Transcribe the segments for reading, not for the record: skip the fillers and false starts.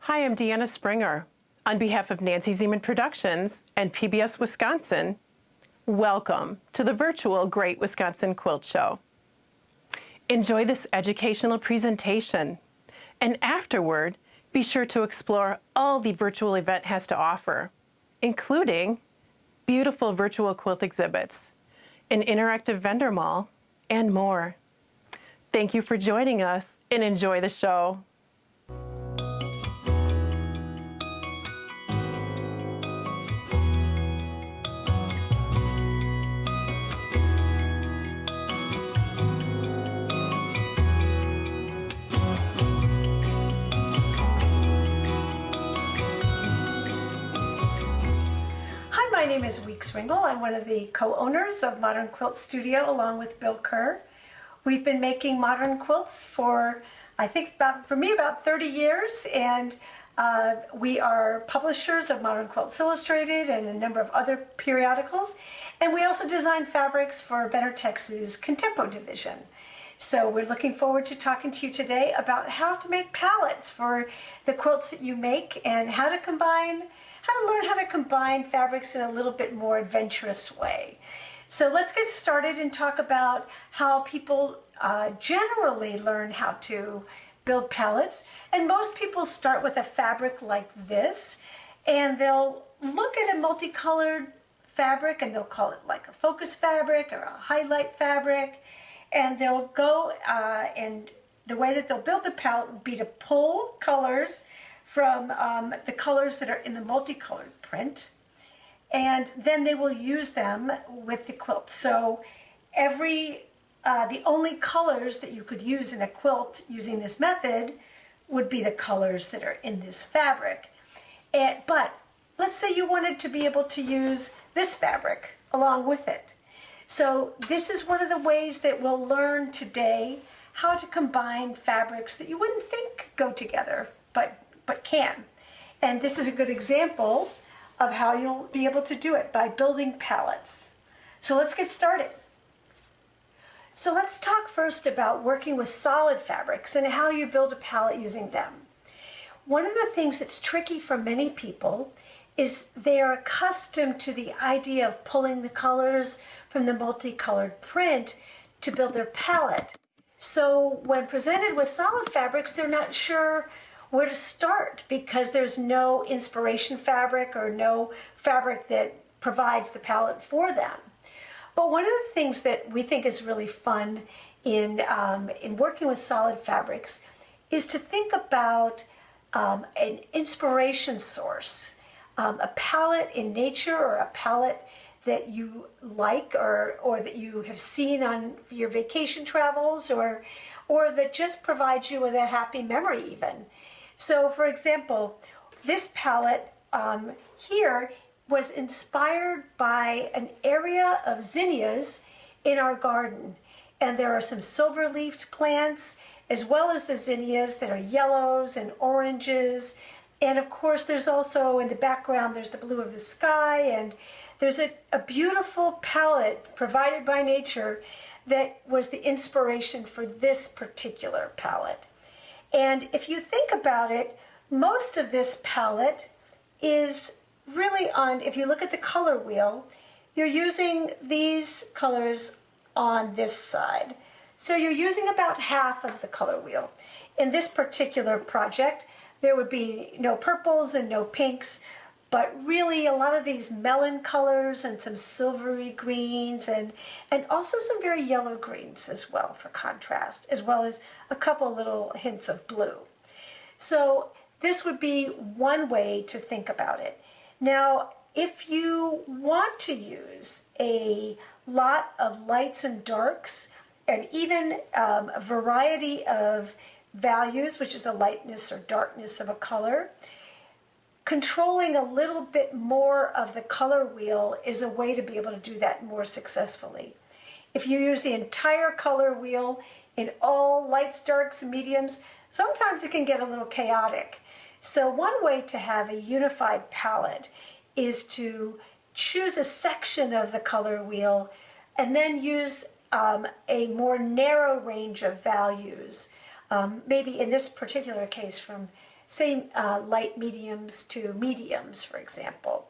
Hi, I'm Deanna Springer. On behalf of Nancy Zeman Productions and PBS Wisconsin, welcome to the virtual Great Wisconsin Quilt Show. Enjoy this educational presentation, and afterward, be sure to explore all the virtual event has to offer, including beautiful virtual quilt exhibits, an interactive vendor mall, and more. Thank you for joining us, and enjoy the show. My name is Weeks Ringel. I'm one of the co-owners of Modern Quilt Studio along with Bill Kerr. We've been making modern quilts for, I think, about 30 years, and we are publishers of Modern Quilts Illustrated and a number of other periodicals, and we also design fabrics for Benartex's Contempo division. So we're looking forward to talking to you today about how to make palettes for the quilts that you make and how to learn how to combine fabrics in a little bit more adventurous way. So let's get started and talk about how people generally learn how to build palettes. And most people start with a fabric like this, and they'll look at a multicolored fabric and they'll call it like a focus fabric or a highlight fabric. And they'll go and the way that they'll build the palette would be to pull colors from the colors that are in the multicolored print, and then they will use them with the quilt. So the only colors that you could use in a quilt using this method would be the colors that are in this fabric. But let's say you wanted to be able to use this fabric along with it. So this is one of the ways that we'll learn today how to combine fabrics that you wouldn't think go together, but can. And this is a good example of how you'll be able to do it by building palettes. So let's get started. So let's talk first about working with solid fabrics and how you build a palette using them. One of the things that's tricky for many people is they are accustomed to the idea of pulling the colors from the multicolored print to build their palette. So when presented with solid fabrics, they're not sure where to start because there's no inspiration fabric or no fabric that provides the palette for them. But one of the things that we think is really fun in working with solid fabrics is to think about an inspiration source, a palette in nature or a palette that you like or that you have seen on your vacation travels or that just provides you with a happy memory even. So for example, this palette here was inspired by an area of zinnias in our garden. And there are some silver-leafed plants as well as the zinnias that are yellows and oranges. And of course, there's also in the background, there's the blue of the sky, and there's a beautiful palette provided by nature that was the inspiration for this particular palette. And if you think about it, most of this palette is really if you look at the color wheel, you're using these colors on this side. So you're using about half of the color wheel. In this particular project, there would be no purples and no pinks, but really a lot of these melon colors and some silvery greens and also some very yellow greens as well for contrast, as well as a couple little hints of blue. So this would be one way to think about it. Now, if you want to use a lot of lights and darks and even a variety of values, which is the lightness or darkness of a color, controlling a little bit more of the color wheel is a way to be able to do that more successfully. If you use the entire color wheel in all lights, darks, and mediums, sometimes it can get a little chaotic. So one way to have a unified palette is to choose a section of the color wheel and then use a more narrow range of values. Maybe in this particular case from say light mediums to mediums, for example.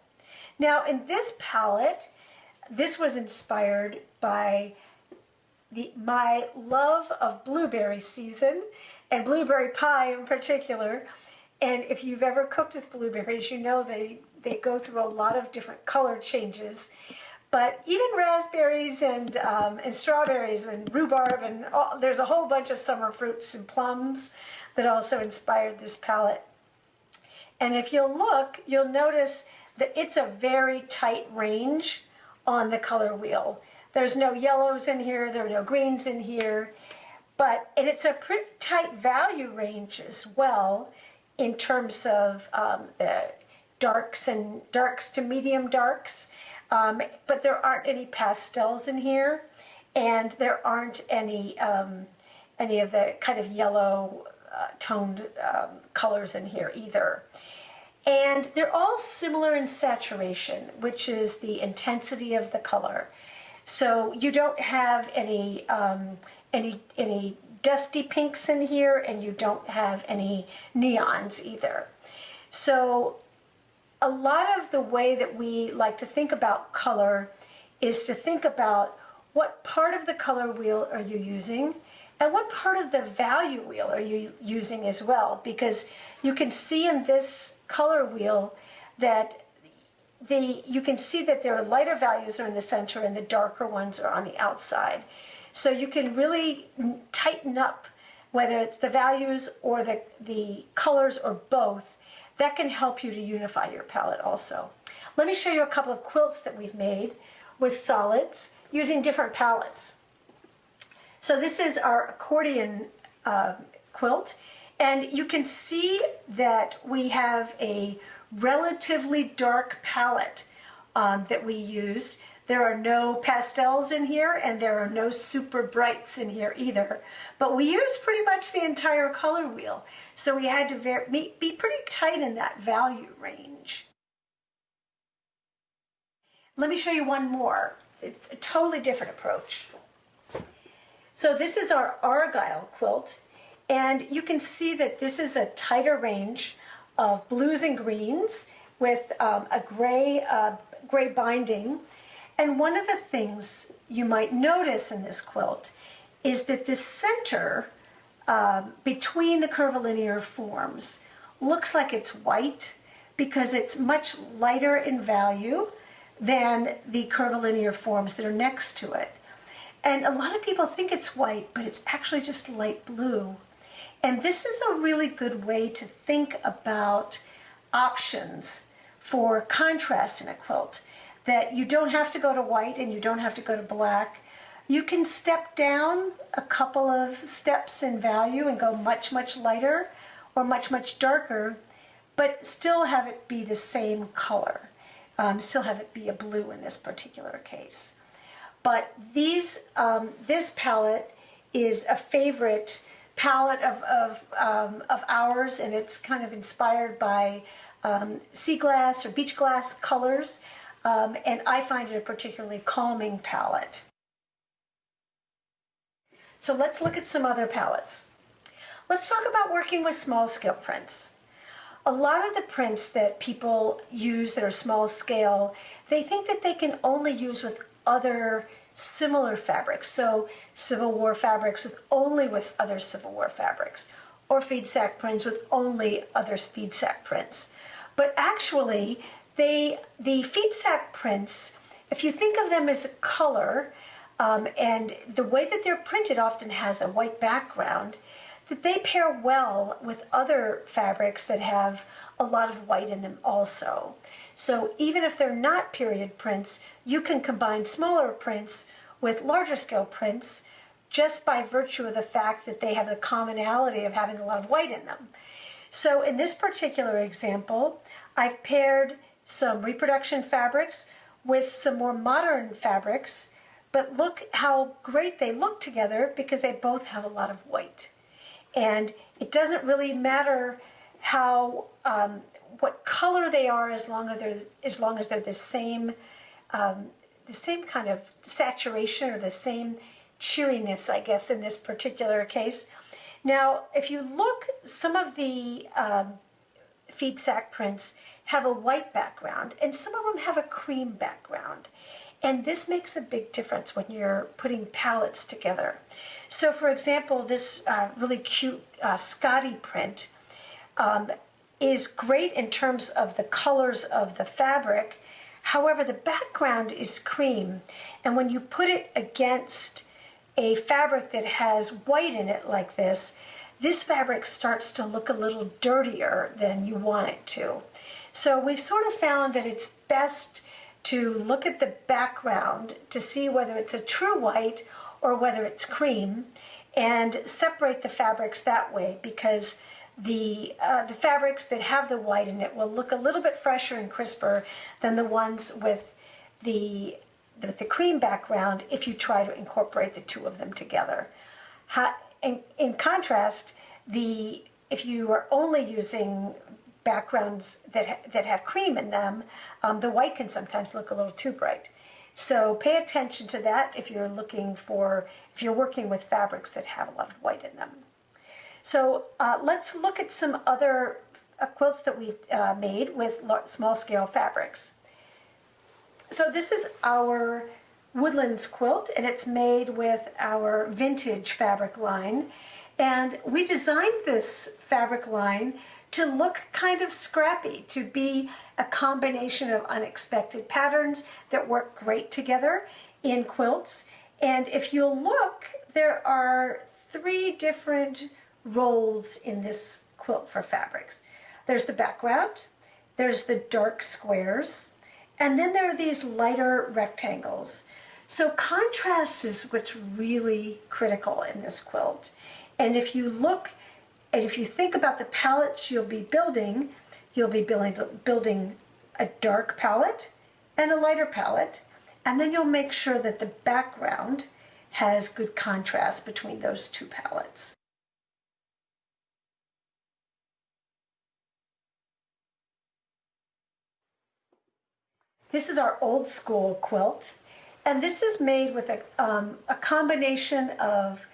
Now in this palette, this was inspired by my love of blueberry season and blueberry pie in particular. And if you've ever cooked with blueberries, you know they go through a lot of different color changes. But even raspberries and strawberries and rhubarb and there's a whole bunch of summer fruits and plums that also inspired this palette. And if you'll look, you'll notice that it's a very tight range on the color wheel. There's no yellows in here, there are no greens in here, and it's a pretty tight value range as well in terms of the darks to medium darks, but there aren't any pastels in here, and there aren't any of the kind of yellow toned colors in here either. And they're all similar in saturation, which is the intensity of the color. So you don't have any dusty pinks in here, and you don't have any neons either. So a lot of the way that we like to think about color is to think about what part of the color wheel are you using, and what part of the value wheel are you using as well, because you can see in this color wheel that you can see that there are lighter values are in the center and the darker ones are on the outside. So you can really tighten up whether it's the values or the colors or both. That can help you to unify your palette also. Let me show you a couple of quilts that we've made with solids using different palettes. So this is our accordion quilt, and you can see that we have a relatively dark palette that we used. There are no pastels in here, and there are no super brights in here either, but we used pretty much the entire color wheel, so we had to be pretty tight in that value range. Let me show you one more. It's a totally different approach. So this is our Argyle quilt, and you can see that this is a tighter range of blues and greens with a gray binding. And one of the things you might notice in this quilt is that the center between the curvilinear forms looks like it's white because it's much lighter in value than the curvilinear forms that are next to it. And a lot of people think it's white, but it's actually just light blue. And this is a really good way to think about options for contrast in a quilt, that you don't have to go to white and you don't have to go to black. You can step down a couple of steps in value and go much, much lighter or much, much darker, but still have it be the same color. Still have it be a blue in this particular case. But this palette is a favorite palette of ours, and it's kind of inspired by sea glass or beach glass colors, and I find it a particularly calming palette. So let's look at some other palettes. Let's talk about working with small scale prints. A lot of the prints that people use that are small scale, they think that they can only use with other similar fabrics, so Civil War fabrics with other Civil War fabrics, or feed sack prints with only other feed sack prints. But actually, the feed sack prints, if you think of them as a color, and the way that they're printed often has a white background, that they pair well with other fabrics that have a lot of white in them also. So even if they're not period prints, you can combine smaller prints with larger scale prints just by virtue of the fact that they have the commonality of having a lot of white in them. So in this particular example, I've paired some reproduction fabrics with some more modern fabrics, but look how great they look together because they both have a lot of white. And it doesn't really matter how what color they are as long as they're the same kind of saturation or the same cheeriness, I guess, in this particular case. Now, if you look, some of the feed sack prints have a white background, and some of them have a cream background. And this makes a big difference when you're putting palettes together. So for example, this really cute Scotty print is great in terms of the colors of the fabric. However, the background is cream, and when you put it against a fabric that has white in it like this fabric starts to look a little dirtier than you want it to. So we've sort of found that it's best to look at the background to see whether it's a true white or whether it's cream, and separate the fabrics that way, because the fabrics that have the white in it will look a little bit fresher and crisper than the ones with the cream background if you try to incorporate the two of them together. In contrast, if you are only using backgrounds that have cream in them, the white can sometimes look a little too bright. So pay attention to that if you're working with fabrics that have a lot of white in them. So let's look at some other quilts that we've made with small scale fabrics. So this is our Woodlands quilt, and it's made with our vintage fabric line. And we designed this fabric line to look kind of scrappy, to be a combination of unexpected patterns that work great together in quilts. And if you'll look, there are 3 different roles in this quilt for fabrics. There's the background, there's the dark squares, and then there are these lighter rectangles. So contrast is what's really critical in this quilt. And if you look, and if you think about the palettes you'll be building a dark palette and a lighter palette, and then you'll make sure that the background has good contrast between those 2 palettes. This is our old school quilt, and this is made with a combination of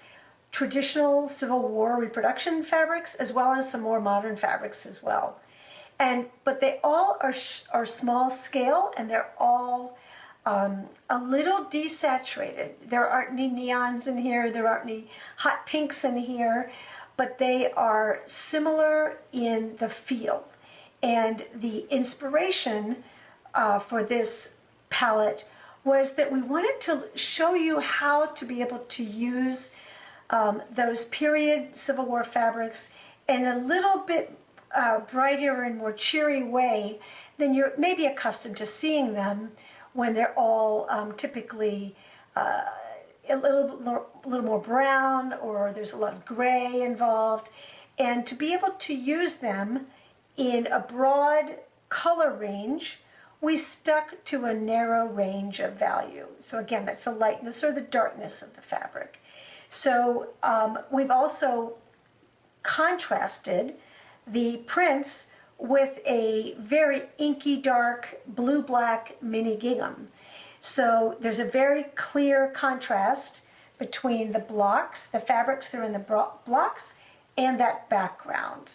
traditional Civil War reproduction fabrics as well as some more modern fabrics as well. But they all are small scale, and they're all a little desaturated. There aren't any neons in here, there aren't any hot pinks in here, but they are similar in the feel. And the inspiration for this palette was that we wanted to show you how to be able to use those period Civil War fabrics in a little bit brighter and more cheery way than you're maybe accustomed to seeing them when they're all typically a little more brown, or there's a lot of gray involved. And to be able to use them in a broad color range, we stuck to a narrow range of value. So again, that's the lightness or the darkness of the fabric. So we've also contrasted the prints with a very inky dark blue-black mini gingham. So there's a very clear contrast between the blocks, the fabrics that are in the blocks, and that background.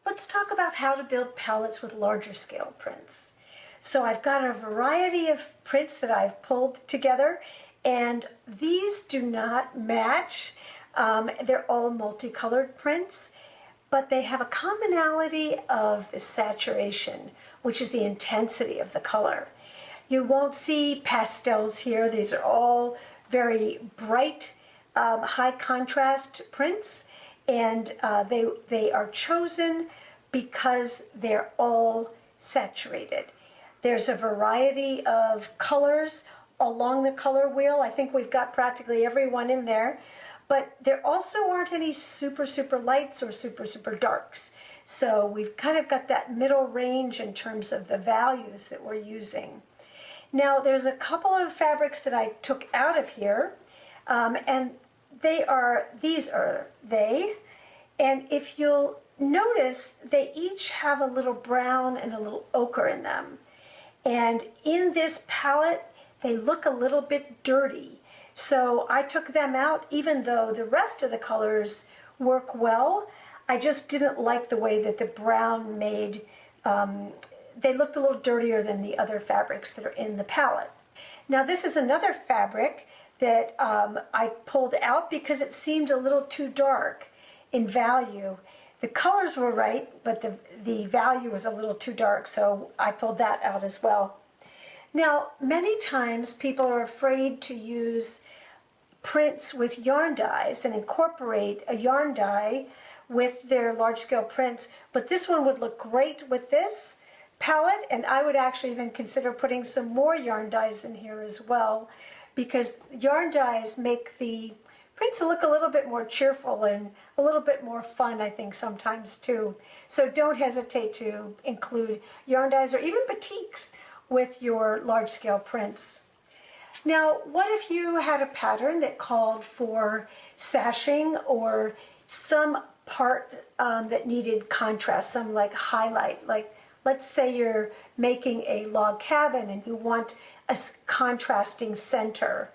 Let's talk about how to build palettes with larger scale prints. So I've got a variety of prints that I've pulled together, and these do not match. They're all multicolored prints, but they have a commonality of the saturation, which is the intensity of the color. You won't see pastels here. These are all very bright, high contrast prints, and they are chosen because they're all saturated. There's a variety of colors along the color wheel. I think we've got practically every one in there, but there also aren't any super lights or super darks. So we've kind of got that middle range in terms of the values that we're using. Now there's a couple of fabrics that I took out of here, and these are they. And if you'll notice, they each have a little brown and a little ochre in them. And in this palette, they look a little bit dirty. So I took them out, even though the rest of the colors work well. I just didn't like the way that the brown made, they looked a little dirtier than the other fabrics that are in the palette. Now this is another fabric that I pulled out because it seemed a little too dark in value. The colors were right, but the value was a little too dark, so I pulled that out as well. Now, many times people are afraid to use prints with yarn dyes and incorporate a yarn dye with their large scale prints, but this one would look great with this palette, and I would actually even consider putting some more yarn dyes in here as well, because yarn dyes make the prints look a little bit more cheerful and a little bit more fun, I think, sometimes too. So don't hesitate to include yarn dyes or even batiks with your large scale prints. Now, what if you had a pattern that called for sashing or some part that needed contrast, some like highlight, like let's say you're making a log cabin and you want a contrasting center.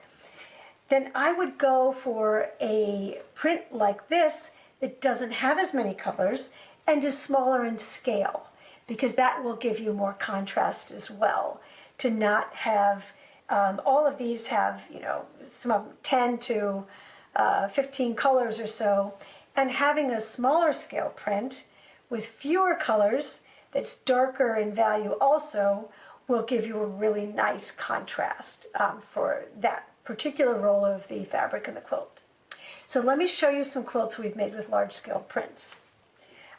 Then I would go for a print like this that doesn't have as many colors and is smaller in scale, because that will give you more contrast as well. To not have, all of these have, you know, some of them 10 to 15 colors or so, and having a smaller scale print with fewer colors that's darker in value also will give you a really nice contrast for that particular roll of the fabric in the quilt. So let me show you some quilts we've made with large scale prints.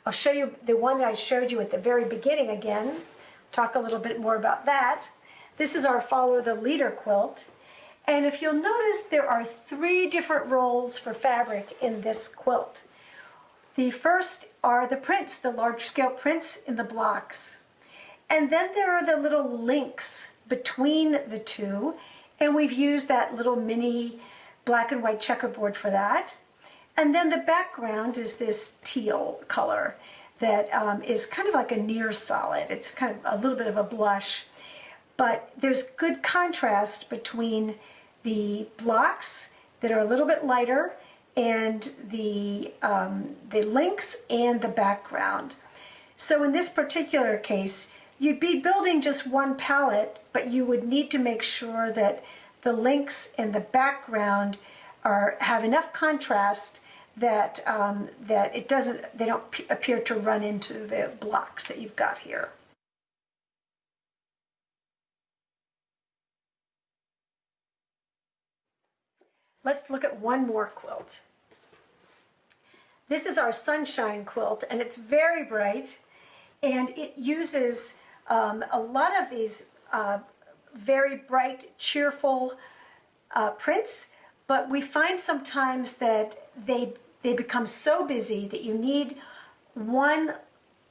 I'll show you the one that I showed you at the very beginning again, talk a little bit more about that. This is our Follow the Leader quilt. And if you'll notice, there are 3 different rolls for fabric in this quilt. The first are the prints, the large scale prints in the blocks. And then there are the little links between the two, and we've used that little mini black and white checkerboard for that. And then the background is this teal color that is kind of like a near solid. It's kind of a little bit of a blush, but there's good contrast between the blocks that are a little bit lighter and the links and the background. So in this particular case, you'd be building just one palette, but you would need to make sure that the links and the background have enough contrast that they don't appear to run into the blocks that you've got here. Let's look at one more quilt. This is our Sunshine quilt, and it's very bright, and it uses a lot of these very bright, cheerful prints, but we find sometimes that they become so busy that you need one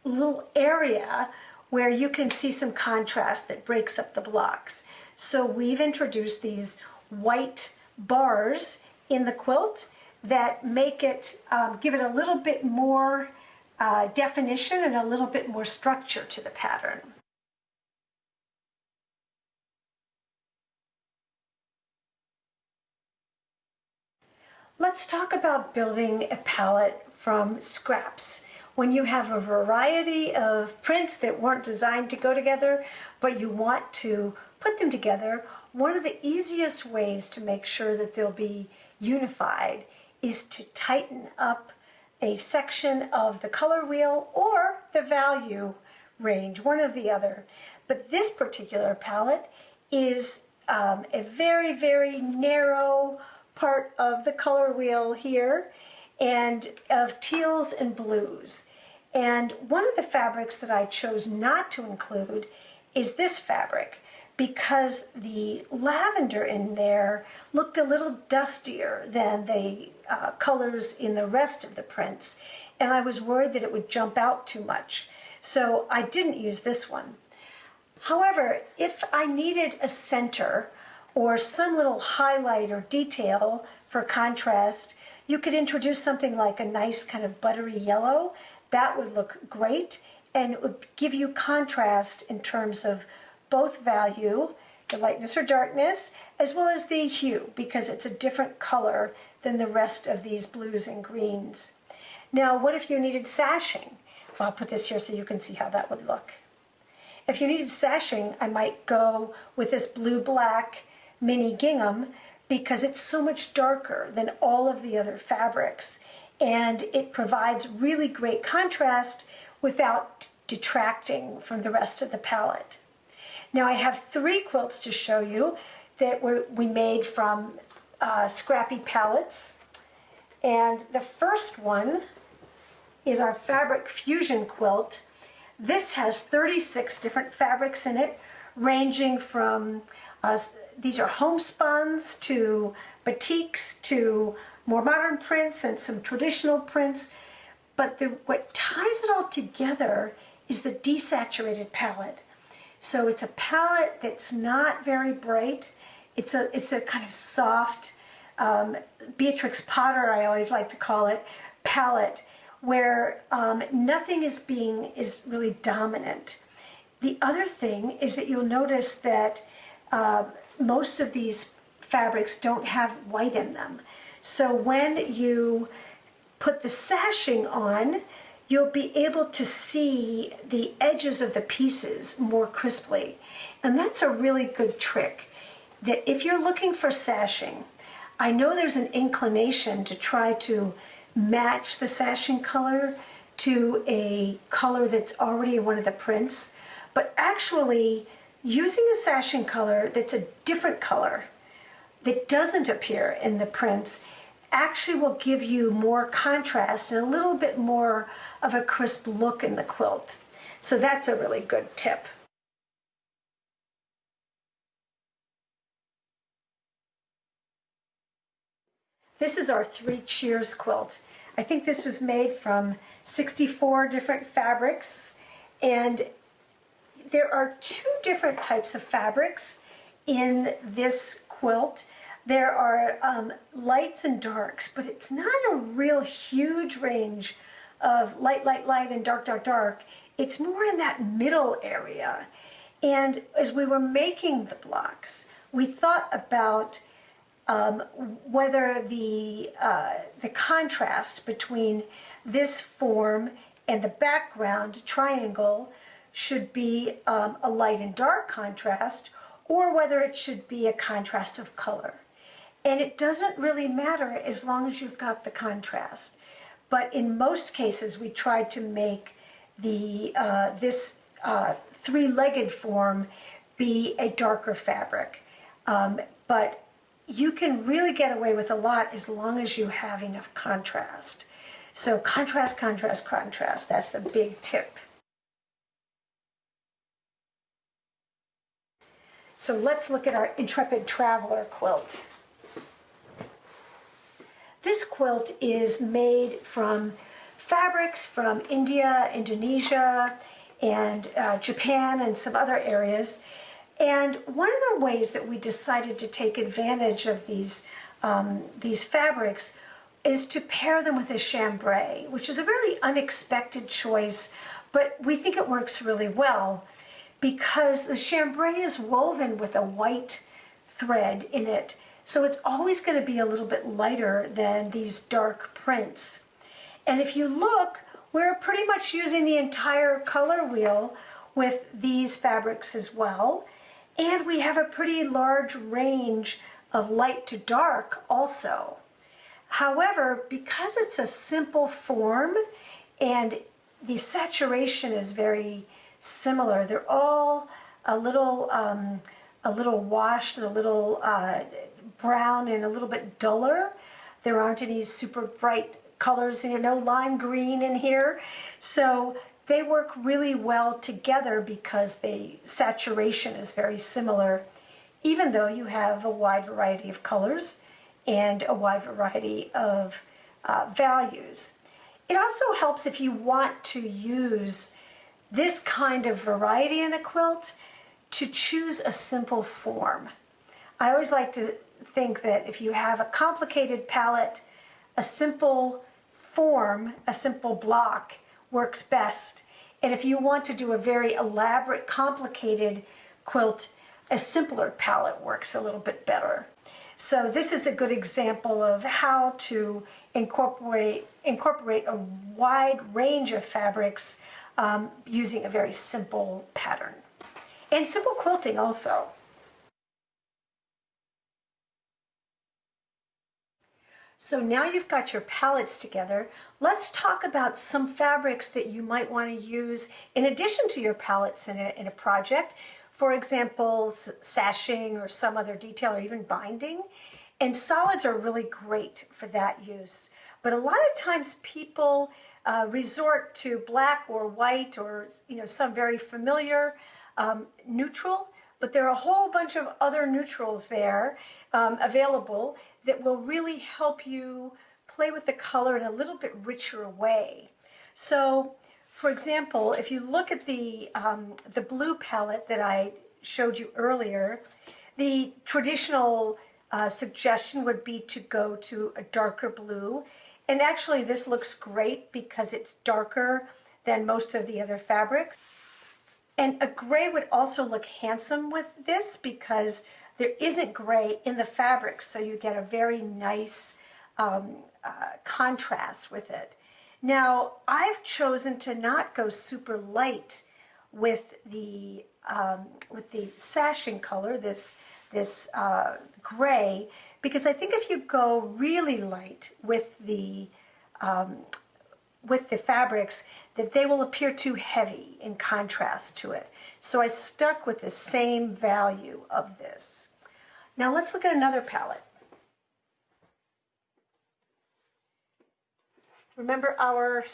little area where you can see some contrast that breaks up the blocks. So we've introduced these white bars in the quilt that make it, give it a little bit more definition and a little bit more structure to the pattern. Let's talk about building a palette from scraps. When you have a variety of prints that weren't designed to go together, but you want to put them together, one of the easiest ways to make sure that they'll be unified is to tighten up a section of the color wheel or the value range, one or the other. But this particular palette is a very, very narrow part of the color wheel here, and of teals and blues. And one of the fabrics that I chose not to include is this fabric, because the lavender in there looked a little dustier than the colors in the rest of the prints, and I was worried that it would jump out too much. So I didn't use this one. However, if I needed a center or some little highlight or detail for contrast, you could introduce something like a nice kind of buttery yellow. That would look great, and it would give you contrast in terms of both value, the lightness or darkness, as well as the hue, because it's a different color than the rest of these blues and greens. Now, what if you needed sashing? Well, I'll put this here so you can see how that would look. If you needed sashing, I might go with this blue-black mini gingham because it's so much darker than all of the other fabrics, and it provides really great contrast without detracting from the rest of the palette. Now I have 3 quilts to show you that we made from scrappy palettes. And the first one is our Fabric Fusion quilt. This has 36 different fabrics in it, ranging from, these are homespuns to batiks to more modern prints and some traditional prints. But what ties it all together is the desaturated palette. So it's a palette that's not very bright. It's a kind of soft, Beatrix Potter, I always like to call it, palette, where nothing is really dominant. The other thing is that you'll notice that most of these fabrics don't have white in them. So when you put the sashing on, you'll be able to see the edges of the pieces more crisply. And that's a really good trick, that if you're looking for sashing, I know there's an inclination to try to match the sashing color to a color that's already in one of the prints, but actually using a sashing color that's a different color that doesn't appear in the prints actually will give you more contrast and a little bit more of a crisp look in the quilt. So that's a really good tip. This is our 3 Cheers quilt. I think this was made from 64 different fabrics, and there are 2 different types of fabrics in this quilt. There are lights and darks, but it's not a real huge range of light, light, light, and dark, dark, dark. It's more in that middle area. And as we were making the blocks, we thought about whether the contrast between this form and the background triangle should be a light and dark contrast, or whether it should be a contrast of color. And it doesn't really matter as long as you've got the contrast. But in most cases, we tried to make this 3-legged form be a darker fabric. But you can really get away with a lot as long as you have enough contrast. So contrast, contrast, contrast, that's the big tip. So let's look at our Intrepid Traveler quilt. This quilt is made from fabrics from India, Indonesia, and Japan and some other areas. And one of the ways that we decided to take advantage of these fabrics is to pair them with a chambray, which is a really unexpected choice, but we think it works really well because the chambray is woven with a white thread in it. So it's always going to be a little bit lighter than these dark prints. And if you look, we're pretty much using the entire color wheel with these fabrics as well. And we have a pretty large range of light to dark also. However, because it's a simple form and the saturation is very similar, they're all a little washed and a little brown and a little bit duller. There aren't any super bright colors, no lime green in here. So they work really well together because the saturation is very similar, even though you have a wide variety of colors and a wide variety of values. It also helps if you want to use this kind of variety in a quilt to choose a simple form. I always like to think that if you have a complicated palette, a simple form, a simple block works best. And if you want to do a very elaborate, complicated quilt, a simpler palette works a little bit better. So this is a good example of how to incorporate a wide range of fabrics using a very simple pattern. And simple quilting also. So now you've got your palettes together, let's talk about some fabrics that you might want to use in addition to your palettes in a project. For example, sashing or some other detail or even binding. And solids are really great for that use. But a lot of times people resort to black or white or some very familiar neutral, but there are a whole bunch of other neutrals there available that will really help you play with the color in a little bit richer way. So, for example, if you look at the blue palette that I showed you earlier, the traditional suggestion would be to go to a darker blue. And actually this looks great because it's darker than most of the other fabrics. And a gray would also look handsome with this because there isn't gray in the fabric, so you get a very nice contrast with it. Now, I've chosen to not go super light with the sashing color, this gray, because I think if you go really light with the fabrics, that they will appear too heavy in contrast to it. So I stuck with the same value of this. Now let's look at another palette. Remember our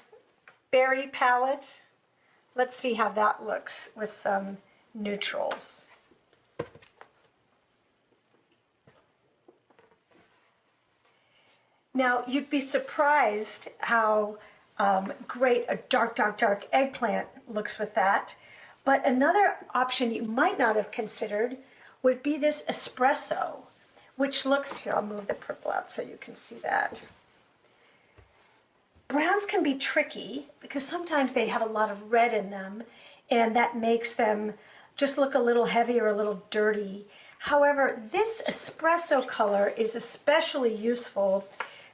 berry palette? Let's see how that looks with some neutrals. Now, you'd be surprised how great a dark eggplant looks with that. But another option you might not have considered would be this espresso, which looks, here, I'll move the purple out so you can see that. Browns can be tricky because sometimes they have a lot of red in them, and that makes them just look a little heavy or a little dirty. However, this espresso color is especially useful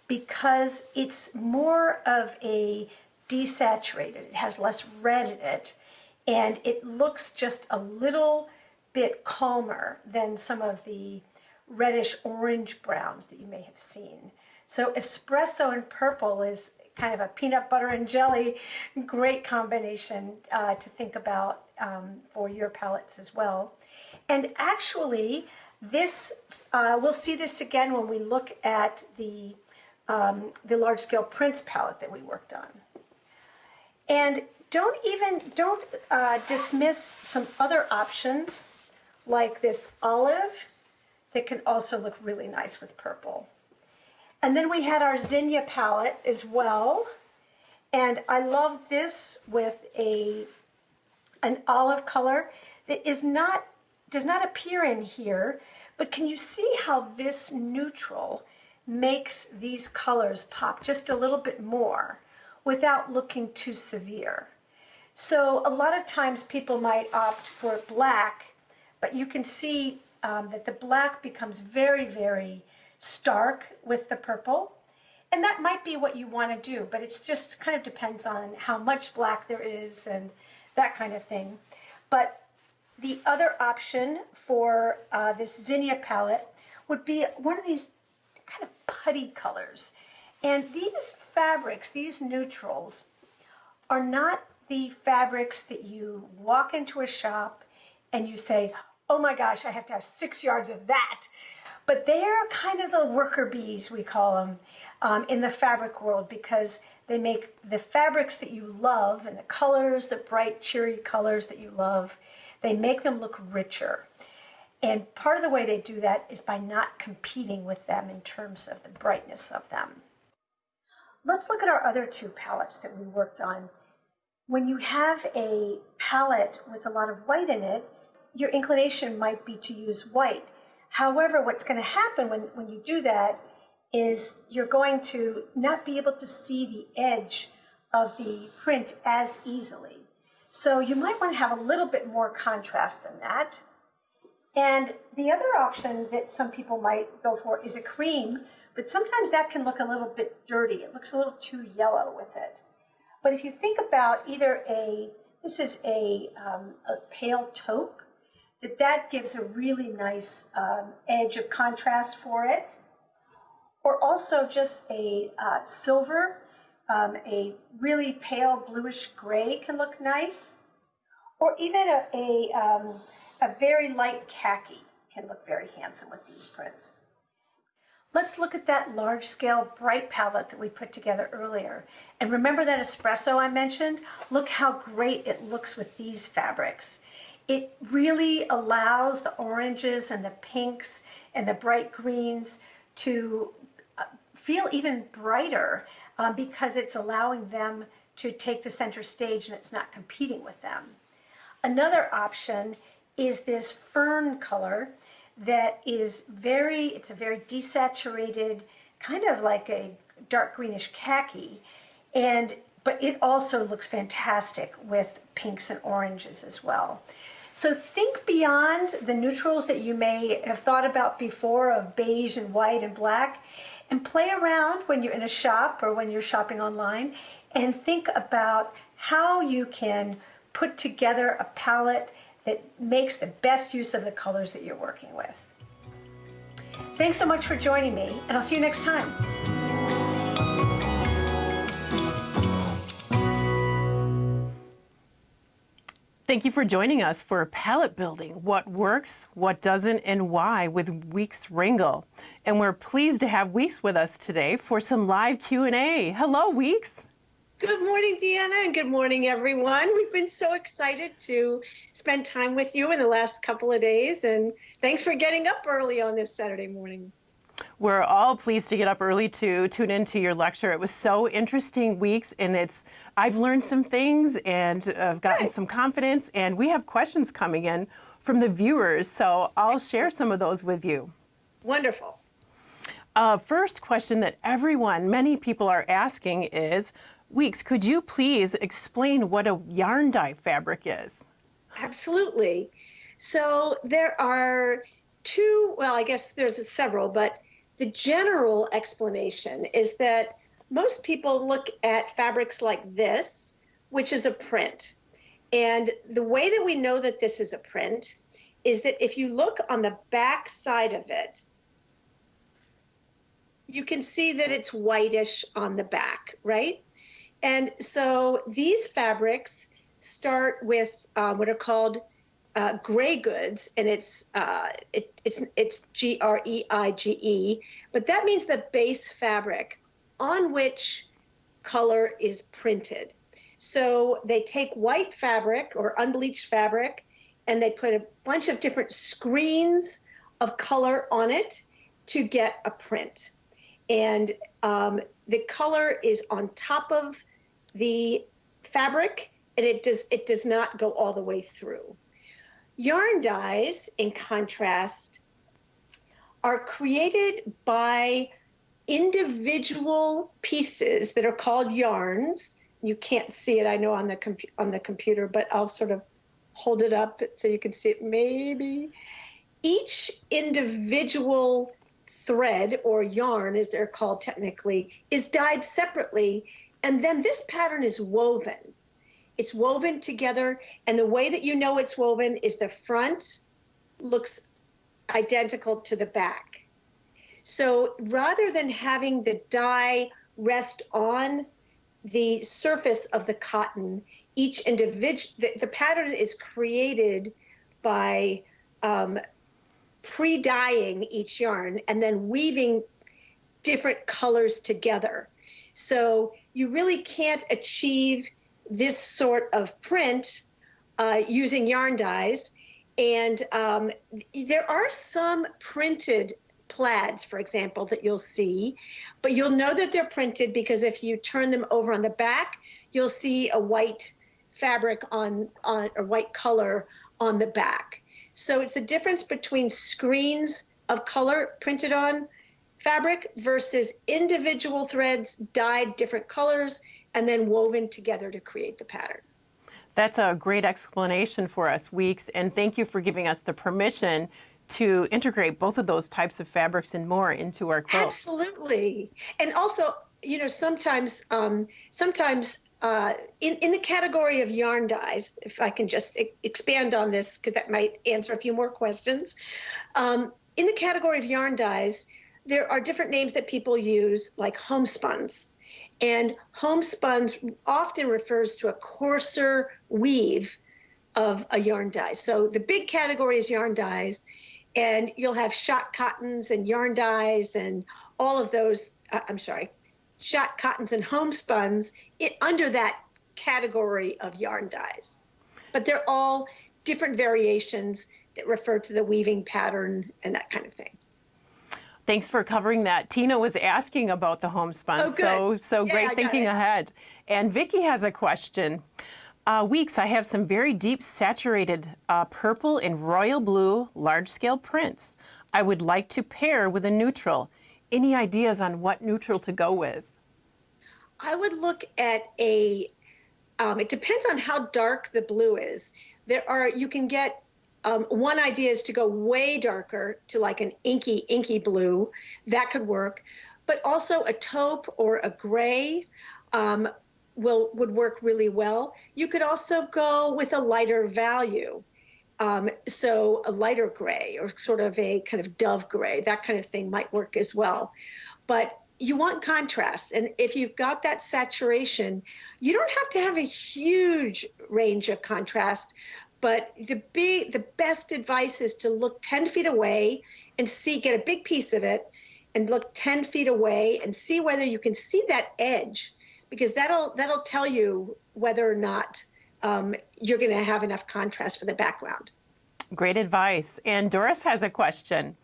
because it's more of a desaturated. It has less red in it, and it looks just a little bit calmer than some of the reddish orange browns that you may have seen. So espresso and purple is kind of a peanut butter and jelly great combination to think about for your palettes as well. And actually, this we'll see this again when we look at the large scale prints palette that we worked on. And don't dismiss some other options like this olive that can also look really nice with purple. And then we had our zinnia palette as well. And I love this with an olive color that does not appear in here, but can you see how this neutral makes these colors pop just a little bit more without looking too severe? So a lot of times people might opt for black, but you can see that the black becomes very, very stark with the purple. And that might be what you want to do, but it's just kind of depends on how much black there is and that kind of thing. But the other option for this zinnia palette would be one of these kind of putty colors. And these fabrics, these neutrals, are not the fabrics that you walk into a shop and you say, oh my gosh, I have to have 6 yards of that. But they're kind of the worker bees, we call them, in the fabric world, because they make the fabrics that you love and the colors, the bright, cheery colors that you love, they make them look richer. And part of the way they do that is by not competing with them in terms of the brightness of them. Let's look at our other two palettes that we worked on. When you have a palette with a lot of white in it, your inclination might be to use white. However, what's going to happen when you do that is you're going to not be able to see the edge of the print as easily. So you might want to have a little bit more contrast than that. And the other option that some people might go for is a cream, but sometimes that can look a little bit dirty. It looks a little too yellow with it. But if you think about either this is a pale taupe, that gives a really nice edge of contrast for it. Or also just a silver, a really pale bluish gray can look nice. Or even a very light khaki can look very handsome with these prints. Let's look at that large scale bright palette that we put together earlier. And remember that espresso I mentioned? Look how great it looks with these fabrics. It really allows the oranges and the pinks and the bright greens to feel even brighter because it's allowing them to take the center stage and it's not competing with them. Another option is this fern color that is it's a very desaturated, kind of like a dark greenish khaki, but it also looks fantastic with pinks and oranges as well. So think beyond the neutrals that you may have thought about before of beige and white and black, and play around when you're in a shop or when you're shopping online, and think about how you can put together a palette that makes the best use of the colors that you're working with. Thanks so much for joining me, and I'll see you next time. Thank you for joining us for palette building, what works, what doesn't, and why with Weeks Ringel. And we're pleased to have Weeks with us today for some live Q&A. Hello, Weeks. Good morning, Deanna, and good morning, everyone. We've been so excited to spend time with you in the last couple of days, and thanks for getting up early on this Saturday morning. We're all pleased to get up early to tune into your lecture. It was so interesting, Weeks, and I've learned some things and I've gotten some confidence, and we have questions coming in from the viewers, so I'll share some of those with you. Wonderful. First question that many people are asking is, Weeks, could you please explain what a yarn dye fabric is? Absolutely. So there are I guess there's several, but the general explanation is that most people look at fabrics like this, which is a print. And the way that we know that this is a print is that if you look on the back side of it, you can see that it's whitish on the back, right? And so these fabrics start with what are called gray goods, and it's G-R-E-I-G-E, but that means the base fabric on which color is printed. So they take white fabric or unbleached fabric, and they put a bunch of different screens of color on it to get a print. And the color is on top of the fabric, and it does not go all the way through. Yarn dyes, in contrast, are created by individual pieces that are called yarns. You can't see it, I know, on the computer, but I'll sort of hold it up so you can see it maybe. Each individual thread, or yarn as they're called technically, is dyed separately, and then this pattern is woven. It's woven together, and the way that you know it's woven is the front looks identical to the back. So rather than having the dye rest on the surface of the cotton, each individual, the pattern is created by pre-dyeing each yarn and then weaving different colors together. So you really can't achieve this sort of print using yarn dyes. And there are some printed plaids, for example, that you'll see, but you'll know that they're printed because if you turn them over on the back, you'll see a white fabric or white color on the back. So it's the difference between screens of color printed on fabric versus individual threads dyed different colors and then woven together to create the pattern. That's a great explanation for us, Weeks, and thank you for giving us the permission to integrate both of those types of fabrics and more into our quilts. Absolutely. And also, sometimes in the category of yarn dyes, if I can just expand on this, because that might answer a few more questions. In the category of yarn dyes, there are different names that people use, like homespuns. And homespuns often refers to a coarser weave of a yarn dye. So the big category is yarn dyes, and you'll have shot cottons and yarn dyes and all of those, shot cottons and homespuns under that category of yarn dyes. But they're all different variations that refer to the weaving pattern and that kind of thing. Thanks for covering that. Tina was asking about the homespun, so Yeah, great thinking ahead. And Vicki has a question. Weeks, I have some very deep saturated purple and royal blue large-scale prints. I would like to pair with a neutral. Any ideas on what neutral to go with? I would look at it depends on how dark the blue is. You can get, one idea is to go way darker to like an inky blue. That could work. But also a taupe or a gray would work really well. You could also go with a lighter value. So a lighter gray or sort of a kind of dove gray, that kind of thing might work as well. But you want contrast. And if you've got that saturation, you don't have to have a huge range of contrast. But the best advice is to look 10 feet away and get a big piece of it and look 10 feet away and see whether you can see that edge, because that'll tell you whether or not you're going to have enough contrast for the background. Great advice. And Doris has a question.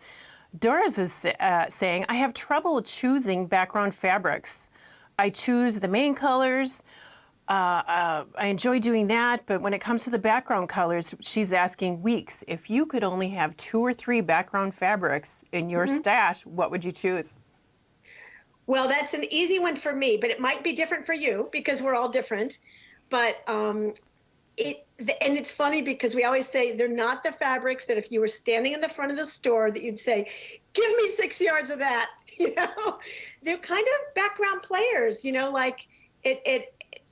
Doris is saying, I have trouble choosing background fabrics. I choose the main colors. I enjoy doing that, but when it comes to the background colors, she's asking, Weeks, if you could only have 2 or 3 background fabrics in your stash, what would you choose? Well, that's an easy one for me, but it might be different for you because we're all different. But it's funny because we always say they're not the fabrics that if you were standing in the front of the store that you'd say, give me 6 yards of that. They're kind of background players, like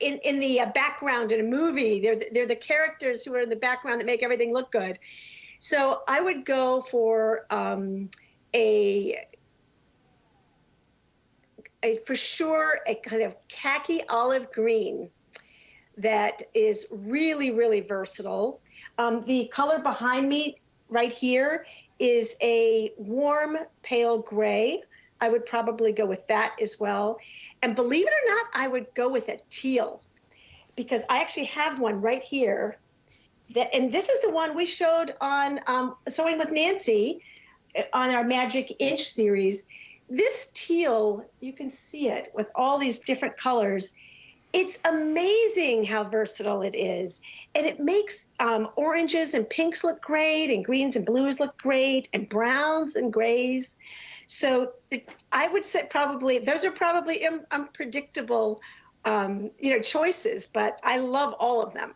in the background in a movie. They're the characters who are in the background that make everything look good. So I would go for for sure a kind of khaki olive green that is really, really versatile. The color behind me right here is a warm pale gray. I would probably go with that as well. And believe it or not, I would go with a teal because I actually have one right here. And this is the one we showed on Sewing with Nancy on our Magic Inch series. This teal, you can see it with all these different colors. It's amazing how versatile it is. And it makes oranges and pinks look great, and greens and blues look great, and browns and grays. So I would say those are probably unpredictable choices, but I love all of them.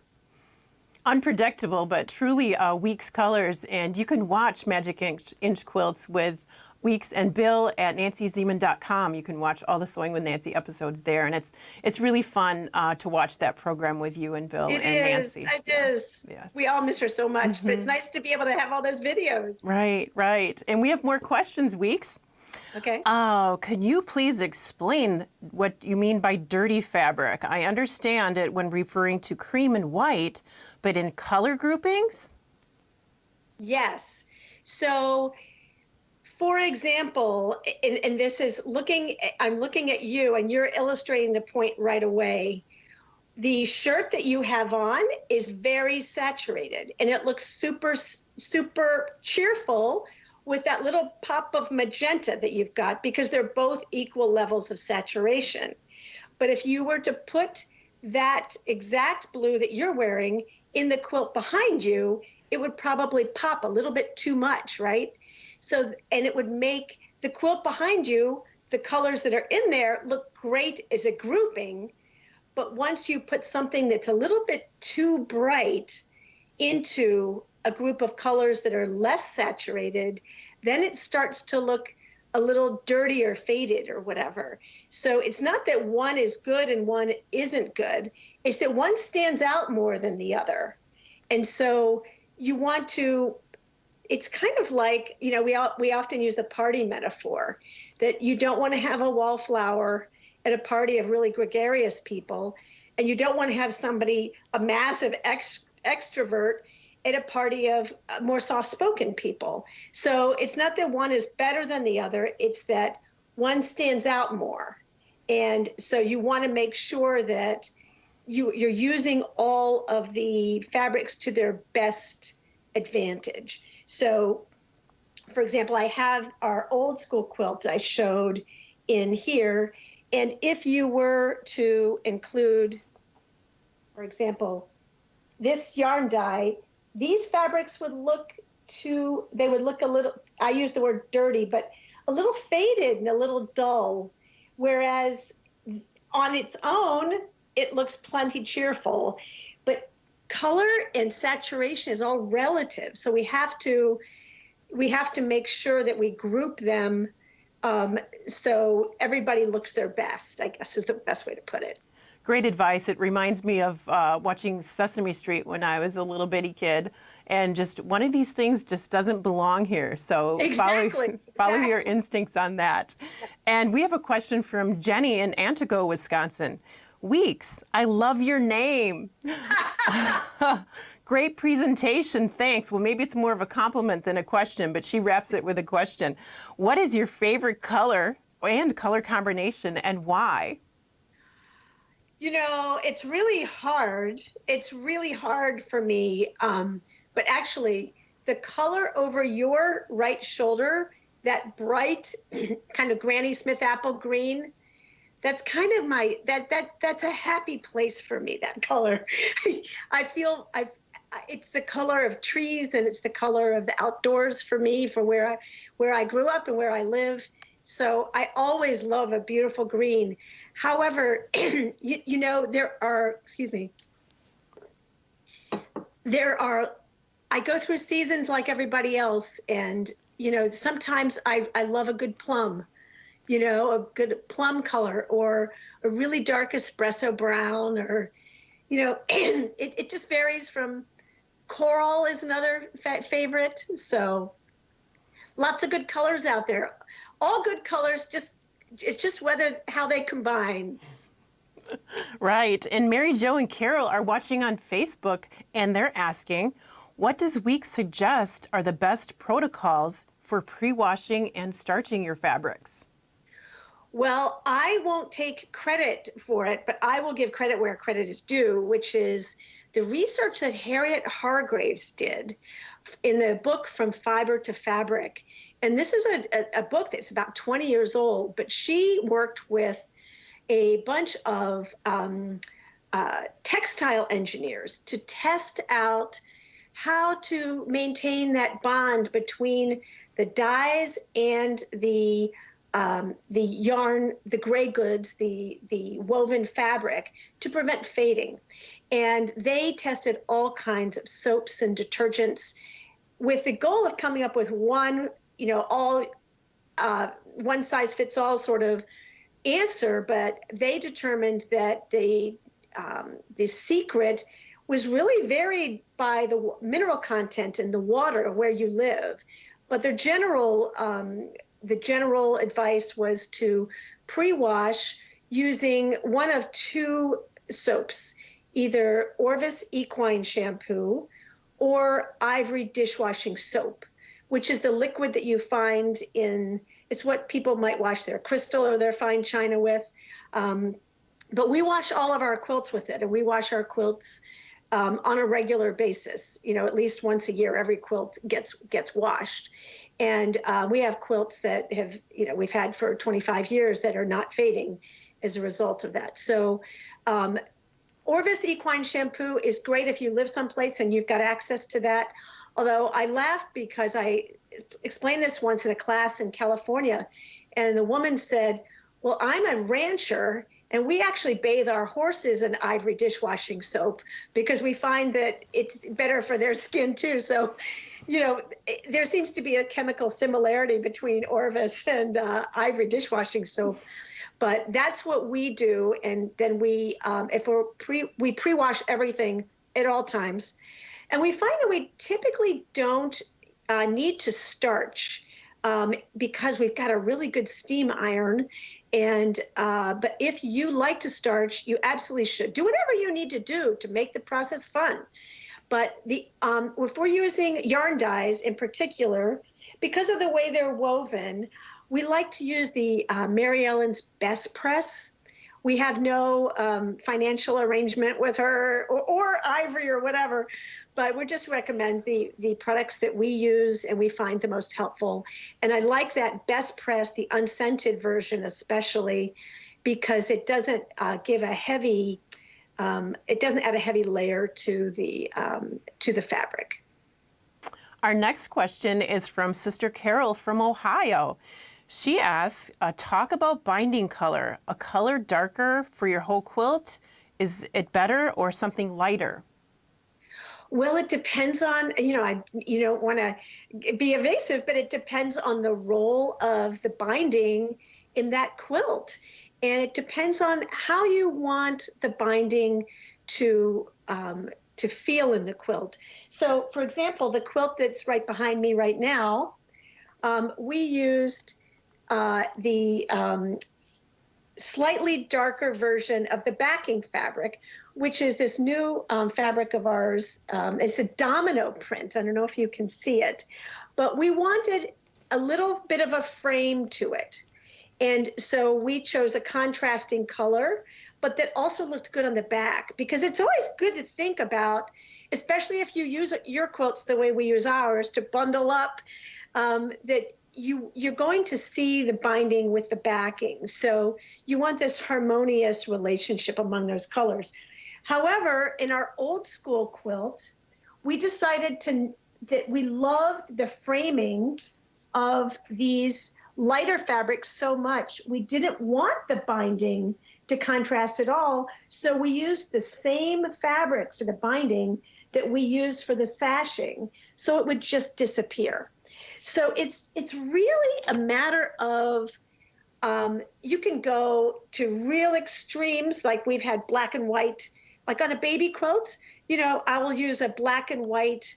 Unpredictable, but truly Weeks colors. And you can watch Magic Inch Quilts with Weeks and Bill at nancyzieman.com. You can watch all the Sewing with Nancy episodes there, and it's really fun to watch that program with you and Bill and Nancy. It is. Yes. We all miss her so much, but it's nice to be able to have all those videos. Right. And we have more questions, Weeks. Okay. Can you please explain what you mean by dirty fabric? I understand it when referring to cream and white, but in color groupings? Yes. So, for example, and this is I'm looking at you and you're illustrating the point right away. The shirt that you have on is very saturated and it looks super, super cheerful with that little pop of magenta that you've got because they're both equal levels of saturation. But if you were to put that exact blue that you're wearing in the quilt behind you, it would probably pop a little bit too much, right? So, and it would make the quilt behind you, the colors that are in there look great as a grouping, but once you put something that's a little bit too bright into a group of colors that are less saturated, then it starts to look a little dirty or faded or whatever. So it's not that one is good and one isn't good. It's that one stands out more than the other. And so you want to, it's kind of like, you know, we often use a party metaphor, that you don't want to have a wallflower at a party of really gregarious people, and you don't want to have somebody, a massive extrovert, at a party of more soft-spoken people. So it's not that one is better than the other, it's that one stands out more. And so you want to make sure that you're using all of the fabrics to their best advantage. So, for example, I have our old school quilt I showed in here, and if you were to include, for example, this yarn dye, these fabrics would look they would look a little, I use the word dirty, but a little faded and a little dull, whereas on its own, it looks plenty cheerful. But color and saturation is all relative, so we have to make sure that we group them so everybody looks their best, I guess is the best way to put it. Great advice. It reminds me of watching Sesame Street when I was a little bitty kid, and just one of these things just doesn't belong here. So follow your instincts on that. And we have a question from Jenny in Antigo, Wisconsin. Weeks, I love your name. Great presentation, thanks. Well, maybe it's more of a compliment than a question, but she wraps it with a question. What is your favorite color and color combination, and why? You know, it's really hard. It's really hard for me. But actually, the color over your right shoulder, that bright kind of Granny Smith apple green, that's kind of that's a happy place for me, that color. I feel it's the color of trees, and it's the color of the outdoors for me, for where I grew up and where I live. So I always love a beautiful green. However, you know, I go through seasons like everybody else, and, you know, sometimes I love a good plum, you know, a good plum color, or a really dark espresso brown, or, you know, it just varies from, coral is another favorite. So lots of good colors out there. All good colors, it's just how they combine. Right. And Mary Jo and Carol are watching on Facebook, and they're asking, what does Weeks suggest are the best protocols for pre-washing and starching your fabrics? Well, I won't take credit for it, but I will give credit where credit is due, which is the research that Harriet Hargraves did in the book From Fiber to Fabric. And this is a book that's about 20 years old, but she worked with a bunch of textile engineers to test out how to maintain that bond between the dyes and the yarn, the gray goods, the woven fabric, to prevent fading. And they tested all kinds of soaps and detergents with the goal of coming up with one, you know, all one size fits all sort of answer. But they determined that the secret was really varied by the mineral content in the water where you live. But the general advice was to pre-wash using one of two soaps, either Orvis Equine shampoo or Ivory dishwashing soap, which is the liquid that you find it's what people might wash their crystal or their fine china with. But we wash all of our quilts with it, and we wash our quilts on a regular basis. You know, at least once a year, every quilt gets washed. And we have quilts that have, you know, we've had for 25 years that are not fading as a result of that. So Orvis Equine shampoo is great if you live someplace and you've got access to that. Although I laughed because I explained this once in a class in California, and the woman said, well, I'm a rancher And we actually bathe our horses in ivory dishwashing soap because we find that it's better for their skin too. So, there seems to be a chemical similarity between Orvis and ivory dishwashing soap. But that's what we do. And then we, if we pre-wash everything at all times. And we find that we typically don't need to starch because we've got a really good steam iron. And but if you like to starch, you absolutely should do whatever you need to do to make the process fun. But if we're using yarn dyes in particular, because of the way they're woven, we like to use the Mary Ellen's Best Press. We have no financial arrangement with her or Ivory or whatever, but we just recommend the products that we use and we find the most helpful. And I like that Best Press, the unscented version especially, because it doesn't give a heavy, it doesn't add a heavy layer to the fabric. Our next question is from Sister Carol from Ohio. She asks, talk about binding color. A color darker for your whole quilt? Is it better or something lighter? Well, it depends on, you don't want to be evasive, but it depends on the role of the binding in that quilt. And it depends on how you want the binding to feel in the quilt. So, for example, the quilt that's right behind me right now, we used the slightly darker version of the backing fabric, which is this new fabric of ours. It's a domino print. I don't know if you can see it, but we wanted a little bit of a frame to it. And so we chose a contrasting color, but that also looked good on the back, because it's always good to think about, especially if you use your quilts the way we use ours to bundle up, that you're going to see the binding with the backing. So you want this harmonious relationship among those colors. However, in our old school quilt, we decided that we loved the framing of these lighter fabrics so much. We didn't want the binding to contrast at all. So we used the same fabric for the binding that we used for the sashing, so it would just disappear. So it's really a matter of, you can go to real extremes, like we've had black and white, like on a baby quilt, I will use a black and white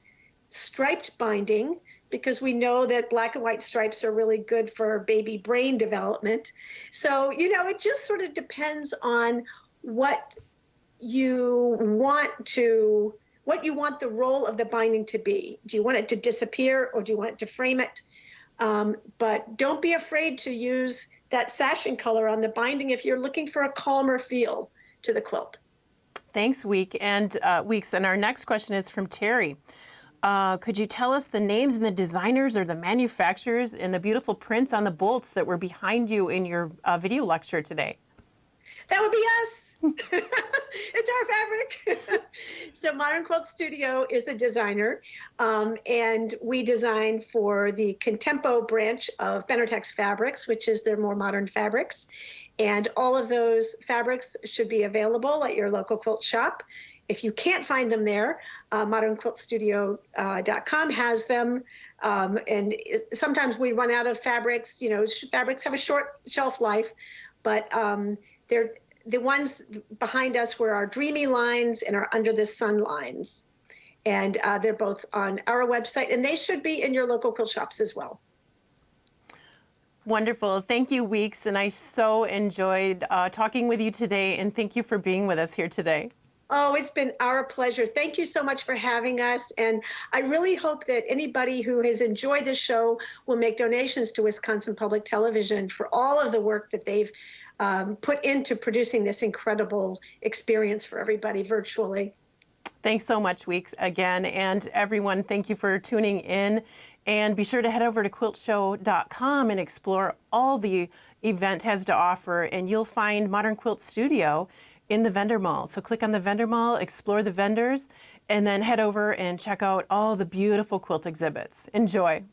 striped binding because we know that black and white stripes are really good for baby brain development. So, it just sort of depends on what you want the role of the binding to be. Do you want it to disappear or do you want it to frame it? But don't be afraid to use that sashing color on the binding if you're looking for a calmer feel to the quilt. Thanks, Weeks. And our next question is from Terry. Could you tell us the names and the designers or the manufacturers and the beautiful prints on the bolts that were behind you in your video lecture today? That would be us. It's our fabric. So Modern Quilt Studio is a designer, and we design for the Contempo branch of Benatex Fabrics, which is their more modern fabrics. And all of those fabrics should be available at your local quilt shop. If you can't find them there, modernquiltstudio.com has them. And sometimes we run out of fabrics. Fabrics have a short shelf life, but they're the ones behind us were our Dreamy lines and our Under the Sun lines. And they're both on our website, and they should be in your local quilt shops as well. Wonderful. Thank you, Weeks. And I so enjoyed talking with you today, and thank you for being with us here today. Oh, it's been our pleasure. Thank you so much for having us. And I really hope that anybody who has enjoyed the show will make donations to Wisconsin Public Television for all of the work that they've put into producing this incredible experience for everybody virtually. Thanks so much, Weeks, again. And everyone, thank you for tuning in. And be sure to head over to quiltshow.com and explore all the event has to offer. And you'll find Modern Quilt Studio in the vendor mall. So click on the vendor mall, explore the vendors, and then head over and check out all the beautiful quilt exhibits. Enjoy.